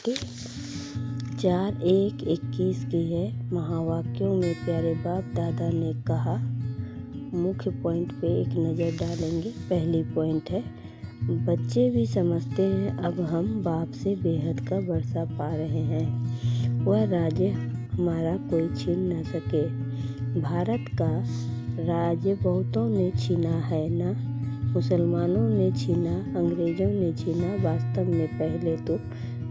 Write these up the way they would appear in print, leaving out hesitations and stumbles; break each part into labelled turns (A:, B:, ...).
A: की 4:1:21 की है। महावाक्यों में प्यारे बाप दादा ने कहा, मुख्य पॉइंट पे एक नज़र डालेंगे। पहली पॉइंट है, बच्चे भी समझते हैं अब हम बाप से बेहद का वर्षा पा रहे हैं। वह राज्य हमारा कोई छीन न सके। भारत का राज्य बहुतों ने छीना है ना, मुसलमानों ने छीना, अंग्रेजों ने छीना, वास्तव में पहले तो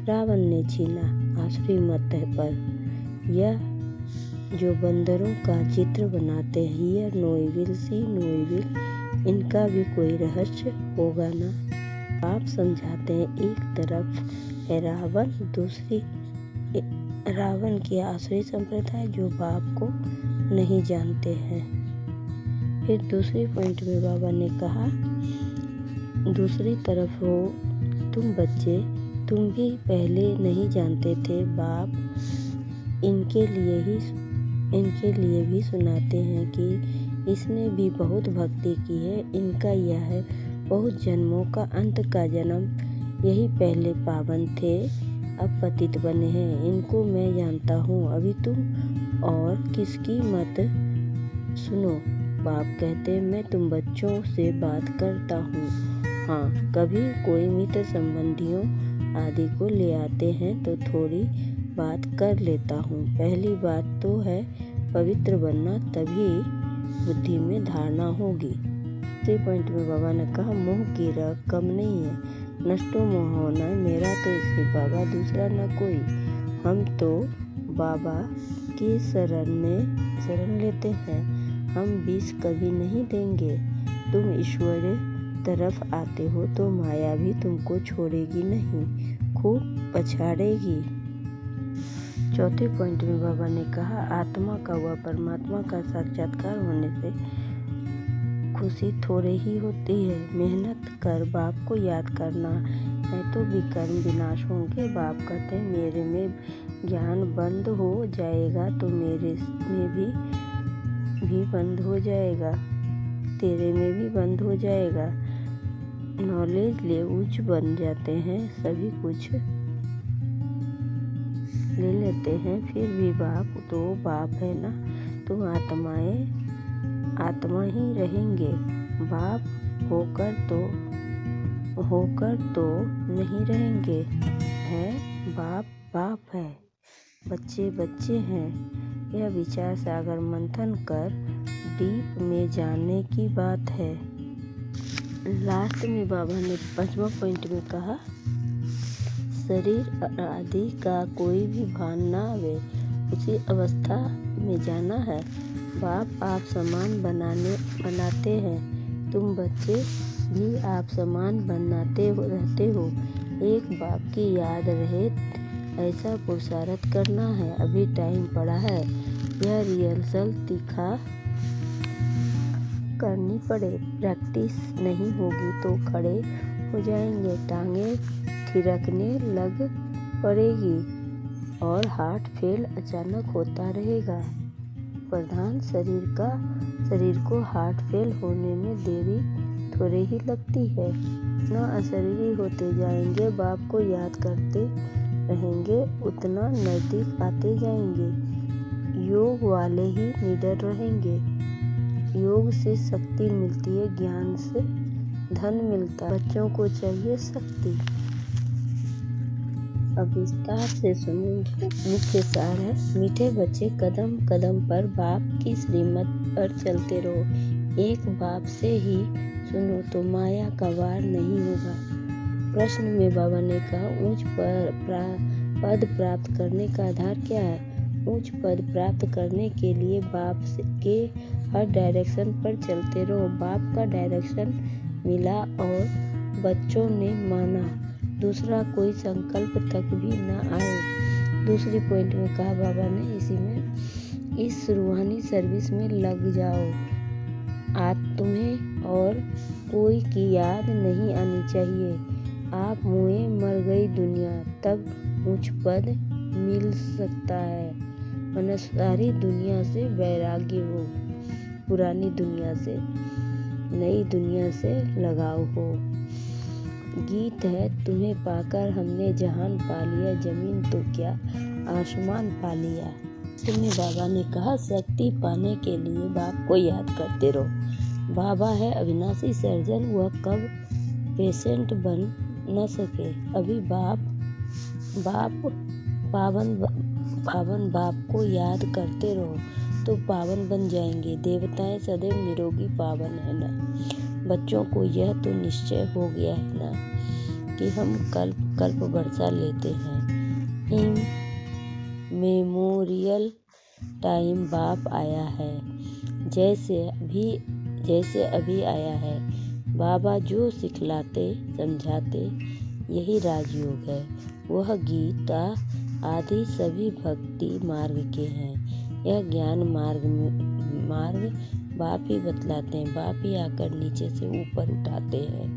A: रावण ने छीना आसुरी मत पर। यह जो बंदरों का चित्र बनाते हैं, hear no evil see no evil, इनका भी कोई रहस्य होगा ना। आप समझाते हैं एक तरफ है रावण, दूसरी रावण की आसुरी संप्रदाय जो बाप को नहीं जानते हैं। फिर दूसरी पॉइंट में बाबा ने कहा, दूसरी तरफ हो तुम बच्चे, तुम भी पहले नहीं जानते थे बाप इनके लिए भी सुनाते हैं कि इसने भी बहुत भक्ति की है। इनका यह है बहुत जन्मों का अंत का जन्म, यही पहले पावन थे, अब पतित बने हैं। इनको मैं जानता हूँ, अभी तुम और किसकी मत सुनो। बाप कहते मैं तुम बच्चों से बात करता हूँ। हाँ, कभी कोई मित्र संबंधियों आदि को ले आते हैं तो थोड़ी बात कर लेता हूँ। पहली बात तो है पवित्र बनना, तभी बुद्धि में धारणा होगी। 3 पॉइंट में बाबा ने कहा, मोह की रग कम नहीं है, नष्टो मोह होना मेरा तो इसके बाबा दूसरा न कोई। हम तो बाबा की शरण लेते हैं, हम विष कभी नहीं देंगे। तुम ईश्वर तरफ आते हो तो माया भी तुमको छोड़ेगी नहीं, खूब पछाड़ेगी। 4 पॉइंट में बाबा ने कहा, आत्मा का व परमात्मा का साक्षात्कार होने से खुशी थोड़ी ही होती है। मेहनत कर बाप को याद करना है तो विकर्म विनाश होंगे। बाप कहते हैं मेरे में ज्ञान बंद हो जाएगा तो मेरे में भी बंद हो जाएगा, तेरे में भी बंद हो जाएगा। नॉलेज ले उच्च बन जाते हैं, सभी कुछ ले लेते हैं, फिर भी बाप तो बाप है ना, तो आत्मा ही रहेंगे। बाप होकर तो नहीं रहेंगे। है बाप है, बच्चे बच्चे हैं। यह विचार सागर मंथन कर डीप में जानने की बात है। लास्ट में बाबा ने 5वां पॉइंट में कहा, शरीर आदि का कोई भी भान ना आवे, उसी अवस्था में जाना है। बाप आप समान बनाते हैं, तुम बच्चे भी आप समान बनाते रहते हो। एक बाप की याद रहे ऐसा पुरुषार्थ करना है। अभी टाइम पड़ा है, यह रिहर्सल तीखा करनी पड़े। प्रैक्टिस नहीं होगी तो खड़े हो जाएंगे, टांगे थिरकने लग पड़ेगी और हार्ट फेल अचानक होता रहेगा। प्रधान शरीर को हार्ट फेल होने में देरी थोड़ी ही लगती है। न अशरीरी होते जाएंगे, बाप को याद करते रहेंगे, उतना नजदीक आते जाएंगे। योग वाले ही निडर रहेंगे। योग से शक्ति मिलती है, ज्ञान से धन मिलता है। बच्चों को चाहिए शक्ति। अब विस्तार से सुनेंगे। मुख्य सार है, मीठे बच्चे कदम कदम पर बाप की श्रीमत पर चलते रहो। एक बाप से ही सुनो तो माया का वार नहीं होगा। प्रश्न में बाबा ने कहा, उच्च पद प्राप्त करने का आधार क्या है? उच्च पद प्राप्त करने के लिए बाप के हर डायरेक्शन पर चलते रहो। बाप का डायरेक्शन मिला और बच्चों ने माना, दूसरा कोई संकल्प तक भी न आए। दूसरी पॉइंट में कहा बाबा ने, इस रूहानी सर्विस में लग जाओ। तुम्हें और कोई की याद नहीं आनी चाहिए। आप मुए मर गई दुनिया, तब उच्च पद मिल सकता है। वरना सारी दुनिया से वैराग्य हो, पुरानी दुनिया से नई दुनिया से लगाव हो। गीत है तुम्हें पाकर हमने जहान पा लिया, जमीन तो क्या आसमान पा लिया। तुम्हें बाबा ने कहा शक्ति पाने के लिए बाप को याद करते रहो। बाबा है अविनाशी सर्जन, वह कब पेशेंट बन न सके। अभी बाप पावन बाप को याद करते रहो तो पावन बन जाएंगे। देवताएं सदैव निरोगी पावन है ना। बच्चों को यह तो निश्चय हो गया है ना कि हम कल्प वर्षा लेते हैं। इन मेमोरियल टाइम बाप आया है, जैसे अभी आया है। बाबा जो सिखलाते समझाते यही राजयोग है। वह गीता आदि सभी भक्ति मार्ग के हैं। यह ज्ञान मार्ग बाप ही बतलाते हैं। बाप ही आकर नीचे से ऊपर उठाते हैं।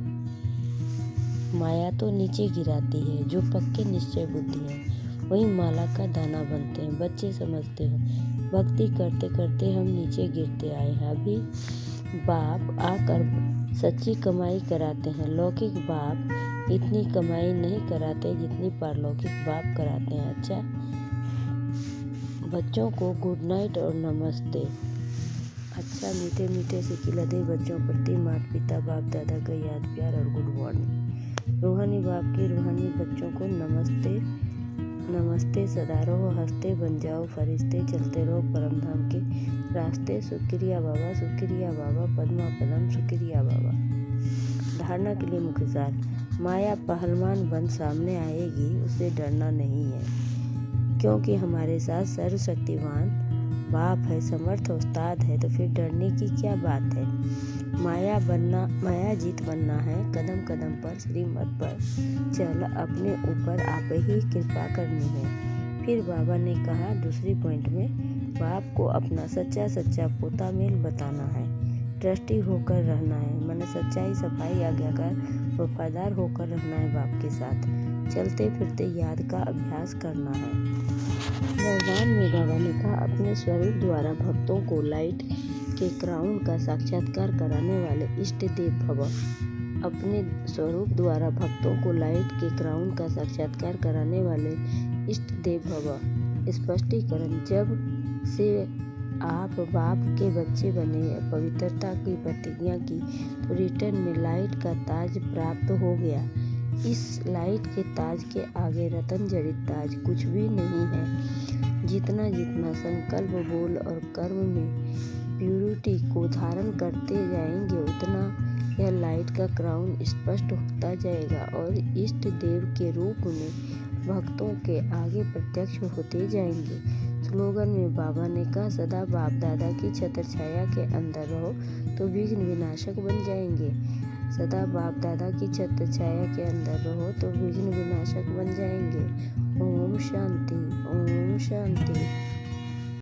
A: माया तो नीचे गिराती है। जो पक्के निश्चय बुद्धि है वही माला का दाना बनते हैं। बच्चे समझते हैं भक्ति करते करते हम नीचे गिरते आए हैं। अभी बाप आकर सच्ची कमाई कराते हैं। लौकिक बाप इतनी कमाई नहीं कराते जितनी पारलौकिक बाप कराते हैं। अच्छा, बच्चों को गुड नाइट और नमस्ते। अच्छा, मीठे मीठे से खिलाते बच्चों प्रति माता पिता बाप दादा का याद प्यार और गुड मॉर्निंग। रूहानी बाप के रूहानी बच्चों को नमस्ते नमस्ते। सदा रहो हंसते, बन जाओ फरिश्ते, चलते रहो परमधाम के रास्ते। शुक्रिया बाबा पद्मा पदम शुक्रिया बाबा। धारणा के लिए मुख्य सार। माया पहलवान बन सामने आएगी, उसे डरना नहीं है, क्योंकि हमारे साथ सर्वशक्तिवान बाप है, समर्थ उस्ताद है, तो फिर डरने की क्या बात है। माया जीत बनना है। कदम कदम पर श्रीमत पर चल, अपने ऊपर आप ही कृपा करनी है। फिर बाबा ने कहा दूसरी पॉइंट में, बाप को अपना सच्चा पोता मेल बताना है। ट्रस्टी होकर रहना है, मन सच्चाई सफाई आज्ञाकार वफादार होकर रहना है। बाप के साथ चलते फिरते याद का अभ्यास करना है। भगवान में बाबा ने कहा अपने स्वरूप द्वारा भक्तों को लाइट के क्राउन का साक्षात्कार कराने वाले इष्ट देव भव। अपने स्वरूप द्वारा भक्तों को लाइट के क्राउन का साक्षात्कार कराने वाले इष्ट देव भव। स्पष्टीकरण, जब से आप बाप के बच्चे बने, पवित्रता की प्रतिज्ञा की, तो रिटर्न में लाइट का ताज प्राप्त हो गया। इस लाइट के ताज के आगे रतन जड़ित ताज कुछ भी नहीं है। जितना संकल्प बोल और कर्म में प्यूरिटी को धारण करते जाएंगे, उतना यह लाइट का क्राउन स्पष्ट होता जाएगा और इष्ट देव के रूप में भक्तों के आगे प्रत्यक्ष होते जाएंगे। स्लोगन में बाबा ने कहा सदा बाप दादा की छत्र छाया के अंदर रहो तो विघ्न विनाशक बन जाएंगे। सदा बाप दादा की छत्र छाया के अंदर रहो तो विघ्न विनाशक बन जाएंगे। ओम शांति, ओम शांति।